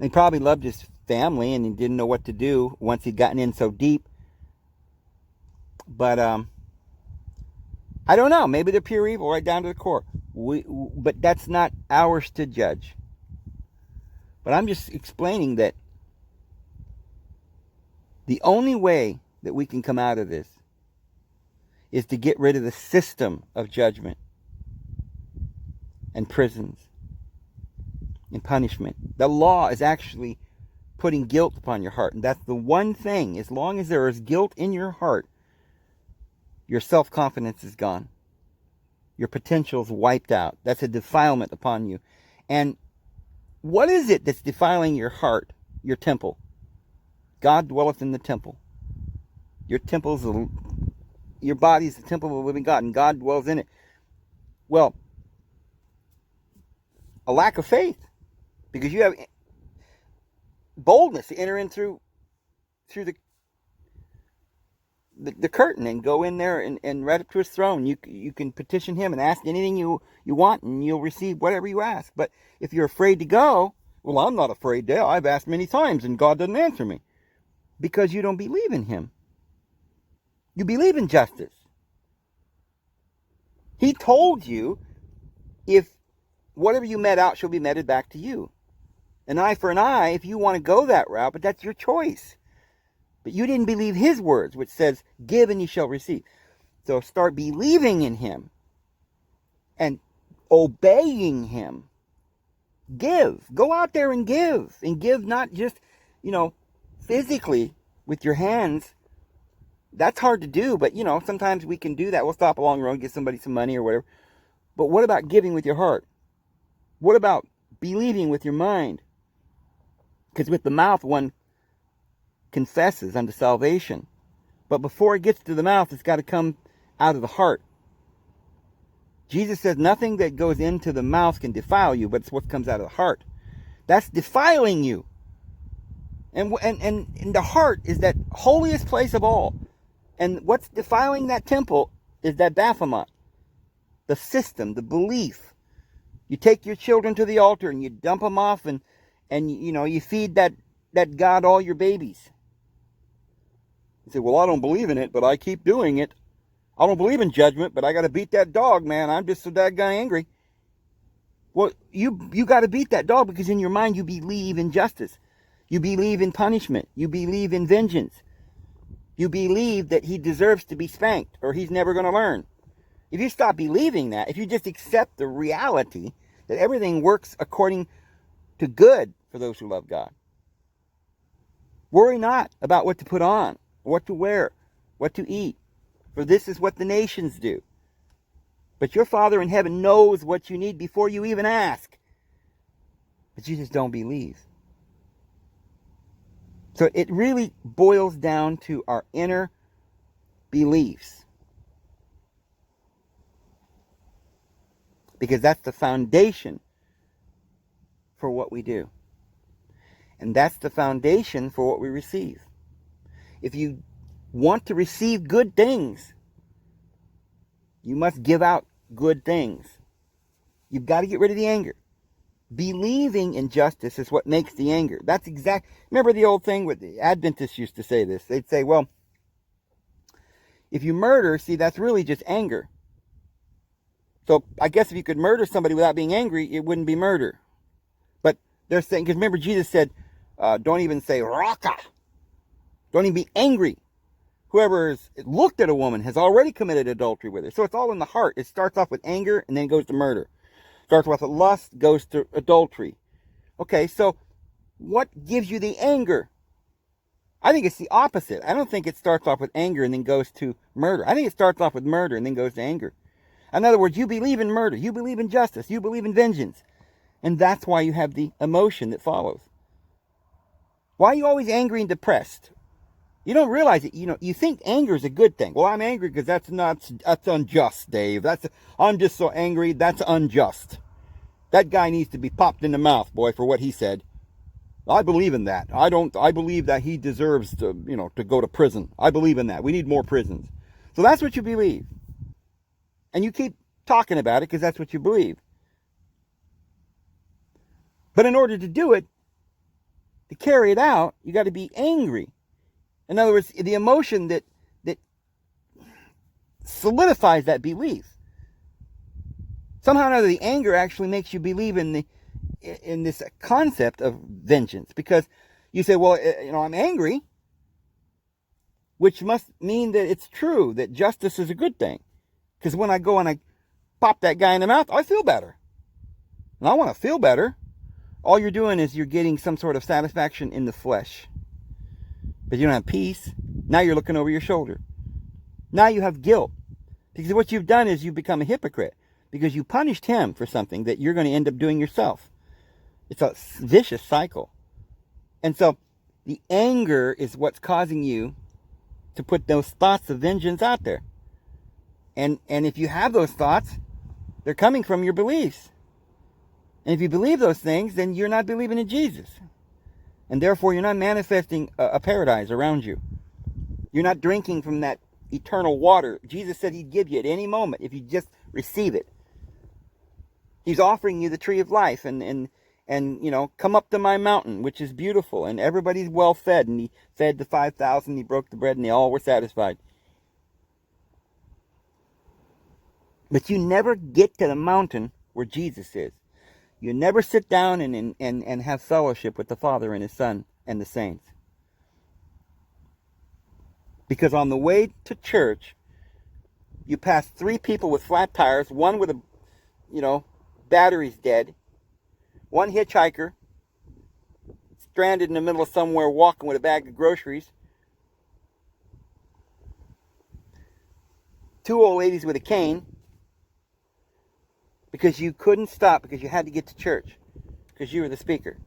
Speaker 1: He probably loved his family and he didn't know what to do once he'd gotten in so deep. But I don't know. Maybe they're pure evil right down to the core. But that's not ours to judge. But I'm just explaining that the only way that we can come out of this is to get rid of the system of judgment and prisons and punishment. The law is actually putting guilt upon your heart. And that's the one thing. As long as there is guilt in your heart, your self-confidence is gone. Your potential's wiped out. That's a defilement upon you. And what is it that's defiling your heart, your temple? God dwelleth in the temple. Your temple's your body is the temple of the living God, and God dwells in it. Well, a lack of faith, because you have boldness to enter in through the curtain and go in there and right up to his throne. You can petition him and ask anything you want, and you'll receive whatever you ask. But if you're afraid to go, well, I'm not afraid to. I've asked many times and God doesn't answer me. Because you don't believe in him. You believe in justice. He told you, if whatever you met out shall be meted back to you. An eye for an eye, if you want to go that route, but that's your choice. But you didn't believe his words, which says, give and you shall receive. So start believing in him and obeying him. Give. Go out there and give. And give not just, physically with your hands. That's hard to do, but sometimes we can do that. We'll stop along the road and give somebody some money or whatever. But what about giving with your heart? What about believing with your mind? Because with the mouth one confesses unto salvation. But before it gets to the mouth, it's got to come out of the heart. Jesus says nothing that goes into the mouth can defile you, but it's what comes out of the heart. That's defiling you. And the heart is that holiest place of all. And what's defiling that temple is that Baphomet. The system, the belief. You take your children to the altar and you dump them off and you feed that God all your babies. You say, well, I don't believe in it, but I keep doing it. I don't believe in judgment, but I got to beat that dog, man. I'm just so daggone angry. Well, you got to beat that dog because in your mind you believe in justice. You believe in punishment. You believe in vengeance. You believe that he deserves to be spanked or he's never going to learn. If you stop believing that, if you just accept the reality that everything works according to good for those who love God. Worry not about what to put on, what to wear, what to eat, for this is what the nations do. But your Father in heaven knows what you need before you even ask. But you just don't believe. So it really boils down to our inner beliefs. Because that's the foundation for what we do. And that's the foundation for what we receive. If you want to receive good things, you must give out good things. You've got to get rid of the anger. Believing in justice is what makes the anger. That's exact. Remember the old thing with the Adventists used to say this. They'd say, well, if you murder, see, that's really just anger. So I guess if you could murder somebody without being angry, it wouldn't be murder. But they're saying, because remember Jesus said, don't even say raka. Don't even be angry. Whoever has looked at a woman has already committed adultery with her. So it's all in the heart. It starts off with anger and then goes to murder. Starts with lust, goes to adultery. Okay, so what gives you the anger? I think it's the opposite. I don't think it starts off with anger and then goes to murder. I think it starts off with murder and then goes to anger. In other words, you believe in murder. You believe in justice. You believe in vengeance. And that's why you have the emotion that follows. Why are you always angry and depressed? You don't realize it. You think anger is a good thing. Well, I'm angry because that's unjust, Dave. I'm just so angry. That's unjust. That guy needs to be popped in the mouth, boy, for what he said. I believe in that. I believe that he deserves to go to prison. I believe in that. We need more prisons. So that's what you believe. And you keep talking about it because that's what you believe. But in order to do it, to carry it out, you got to be angry. In other words, the emotion that solidifies that belief. Somehow or another, the anger actually makes you believe in this concept of vengeance. Because you say, well, I'm angry, which must mean that it's true, that justice is a good thing. Because when I go and I pop that guy in the mouth, I feel better. And I want to feel better. All you're doing is you're getting some sort of satisfaction in the flesh. But you don't have peace. Now you're looking over your shoulder. Now you have guilt. Because what you've done is you've become a hypocrite. because you punished him for something that you're going to end up doing yourself. It's a vicious cycle. And so the anger is what's causing you to put those thoughts of vengeance out there. And if you have those thoughts, they're coming from your beliefs. And if you believe those things, then you're not believing in Jesus. And therefore, you're not manifesting a paradise around you. You're not drinking from that eternal water Jesus said he'd give you at any moment if you just receive it. He's offering you the tree of life and come up to my mountain, which is beautiful, and everybody's well fed, and he fed the 5,000, he broke the bread, and they all were satisfied. But you never get to the mountain where Jesus is. You never sit down and have fellowship with the Father and his Son and the saints. Because on the way to church, you pass 3 people with flat tires, one with battery's dead, one hitchhiker stranded in the middle of somewhere walking with a bag of groceries, 2 old ladies with a cane, because you couldn't stop because you had to get to church because you were the speaker.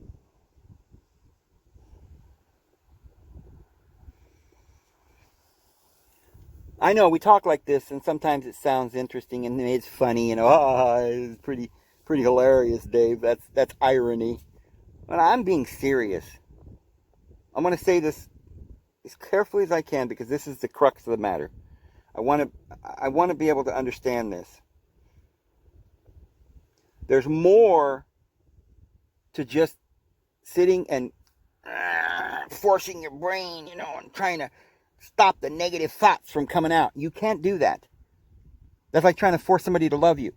Speaker 1: I know we talk like this, and sometimes it sounds interesting and it's funny, it's pretty hilarious, Dave. That's irony. But I'm being serious. I'm going to say this as carefully as I can because this is the crux of the matter. I want to be able to understand this. There's more to just sitting and forcing your brain, and trying to stop the negative thoughts from coming out. You can't do that. That's like trying to force somebody to love you.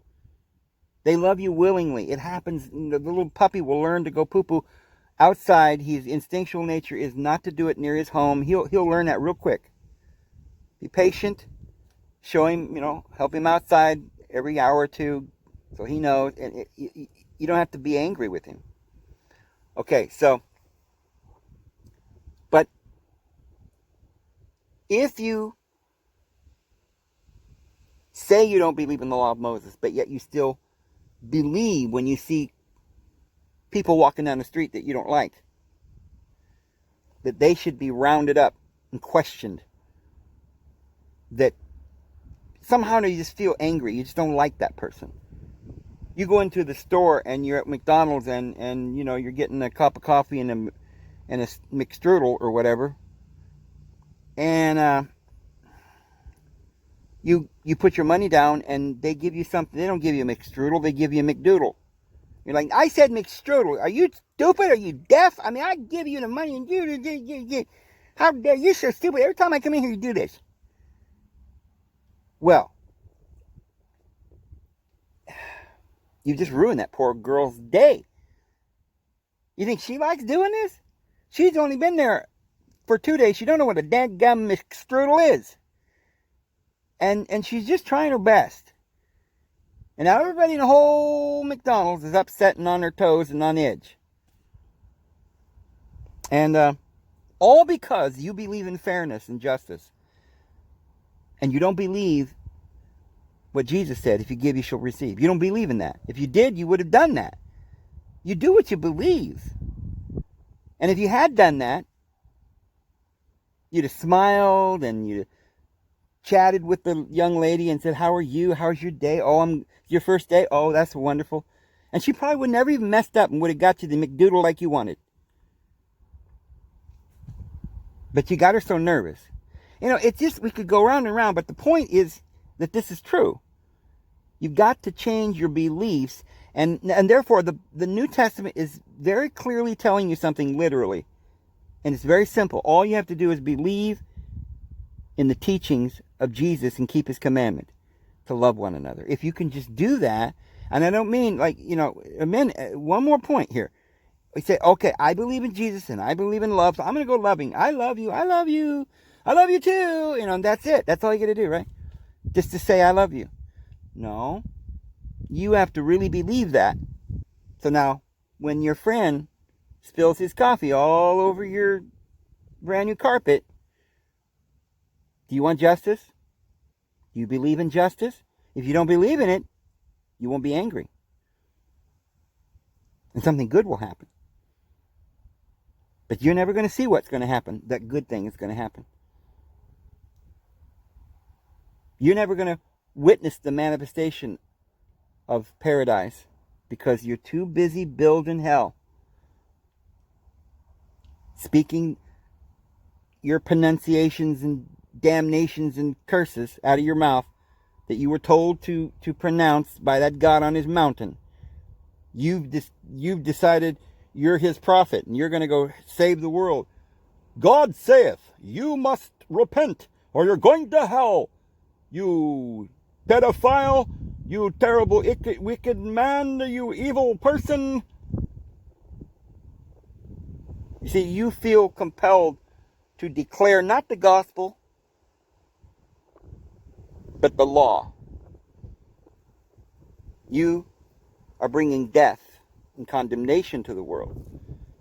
Speaker 1: They love you willingly. It happens. The little puppy will learn to go poo-poo outside. His instinctual nature is not to do it near his home. He'll learn that real quick. Be patient. Show him, help him outside every hour or two so he knows. And you don't have to be angry with him. Okay, so, but if you say you don't believe in the law of Moses, but yet you still believe when you see people walking down the street that you don't like, that they should be rounded up and questioned, that somehow you just feel angry, you just don't like that person. You go into the store and you're at McDonald's and you're getting a cup of coffee and a McStrudel or whatever, and you put your money down and they give you something. They don't give you a McStrudel, they give you a McDoodle. You're like, I said McStrudel. Are you stupid? Are you deaf? I mean, I give you the money and you how dare you? So stupid. Every time I come in here, you do this. Well, you just ruined that poor girl's day. You think she likes doing this? She's only been there for 2 days. She don't know what a dadgum McStrudel is. And she's just trying her best. And now everybody in the whole McDonald's is upset and on their toes and on edge. And all because you believe in fairness and justice. And you don't believe what Jesus said, if you give, you shall receive. You don't believe in that. If you did, you would have done that. You do what you believe. And if you had done that, you'd have smiled and you'd have chatted with the young lady and said, how are you? How's your day? Oh, your first day? Oh, that's wonderful. And she probably would never even messed up and would have got you the McDoodle like you wanted. But you got her so nervous. It's just, we could go round and round, but the point is that this is true. You've got to change your beliefs, and therefore the New Testament is very clearly telling you something literally. And it's very simple. All you have to do is believe in the teachings of Jesus and keep his commandment to love one another. If you can just do that, and I don't mean one more point here. We say, okay, I believe in Jesus and I believe in love, so I'm going to go loving. I love you. I love you. I love you too. And that's it. That's all you got to do, right? Just to say I love you. No. You have to really believe that. So now, when your friend spills his coffee all over your brand new carpet, do you want justice? Do you believe in justice? If you don't believe in it, You won't be angry. And something good will happen. But you're never going to see what's going to happen. That good thing is going to happen. You're never going to witness the manifestation of paradise because you're too busy building hell. Speaking your pronunciations and damnations and curses out of your mouth that you were told to pronounce by that God on his mountain. You've decided you're his prophet and you're going to go save the world. God saith, you must repent or you're going to hell. You pedophile, you terrible, wicked man, you evil person. You see, you feel compelled to declare not the gospel, but the law. You are bringing death and condemnation to the world.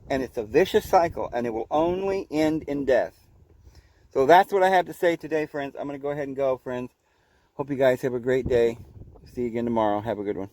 Speaker 1: And it's a vicious cycle, and it will only end in death. So that's what I have to say today, friends. I'm going to go ahead and go, friends. Hope you guys have a great day. See you again tomorrow. Have a good one.